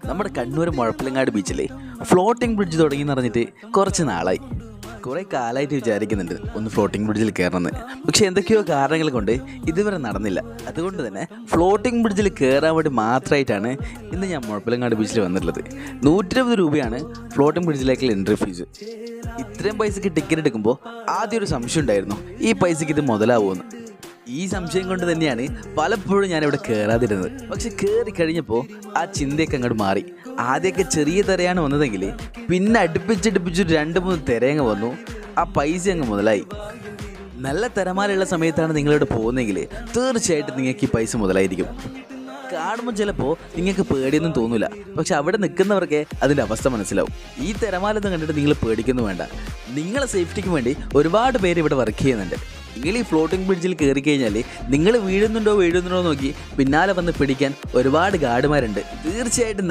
നമ്മുടെ കണ്ണൂർ മുഴപ്പിലങ്ങാട് ബീച്ചിലെ floating bridge തുടങ്ങി പറഞ്ഞിട്ട് കുറച്ച് നാളായി. കുറേ കാലമായിട്ട് വിചാരിക്കുന്നുണ്ട് ഒന്ന് ഫ്ലോട്ടിംഗ് ബ്രിഡ്ജിൽ കയറണമെന്ന്. പക്ഷെ എന്തൊക്കെയോ കാരണങ്ങൾ കൊണ്ട് ഇതുവരെ നടന്നില്ല. അതുകൊണ്ട് തന്നെ ഫ്ലോട്ടിംഗ് ബ്രിഡ്ജിൽ കയറാൻ വേണ്ടി മാത്രമായിട്ടാണ് ഇന്ന് ഞാൻ മുഴപ്പിലങ്ങാട് ബീച്ചിൽ വന്നിട്ടുള്ളത്. 120 രൂപയാണ് ഫ്ലോട്ടിംഗ് ബ്രിഡ്ജിലേക്കുള്ള എൻട്രി ഫീസ്. ഇത്രയും പൈസക്ക് ടിക്കറ്റ് എടുക്കുമ്പോൾ ആദ്യം ഒരു സംശയം ഉണ്ടായിരുന്നു, ഈ പൈസക്ക് ഇത് മുതലാവുമെന്ന്. ഈ സംശയം കൊണ്ട് തന്നെയാണ് പലപ്പോഴും ഞാനിവിടെ കയറാതിരുന്നത്. പക്ഷെ കയറി കഴിഞ്ഞപ്പോൾ ആ ചിന്തയൊക്കെ അങ്ങോട്ട് മാറി. ആദ്യമൊക്കെ ചെറിയ തിരയാണ് വന്നതെങ്കിൽ പിന്നെ അടുപ്പിച്ചൊരു 2-3 തിരയങ്ങ് വന്നു. ആ പൈസ അങ്ങ് മുതലായി. നല്ല തിരമാലയുള്ള സമയത്താണ് നിങ്ങളിവിടെ പോകുന്നതെങ്കിൽ തീർച്ചയായിട്ടും നിങ്ങൾക്ക് ഈ പൈസ മുതലായിരിക്കും. കാണുമ്പോൾ ചിലപ്പോൾ നിങ്ങൾക്ക് പേടിയൊന്നും തോന്നില്ല, പക്ഷെ അവിടെ നിൽക്കുന്നവർക്ക് അതിൻ്റെ അവസ്ഥ മനസ്സിലാവും. ഈ തിരമാലൊന്നും കണ്ടിട്ട് നിങ്ങൾ പേടിക്കുന്നു വേണ്ട. നിങ്ങളെ സേഫ്റ്റിക്ക് വേണ്ടി ഒരുപാട് പേര് ഇവിടെ വർക്ക് ചെയ്യുന്നുണ്ട്. നിങ്ങൾ ഈ ഫ്ലോട്ടിംഗ് ബ്രിഡ്ജിൽ കയറി കഴിഞ്ഞാൽ നിങ്ങൾ വീഴുന്നുണ്ടോ നോക്കി പിന്നാലെ വന്ന് പിടിക്കാൻ ഒരുപാട് ഗാർഡുമാരുണ്ട്. തീർച്ചയായിട്ടും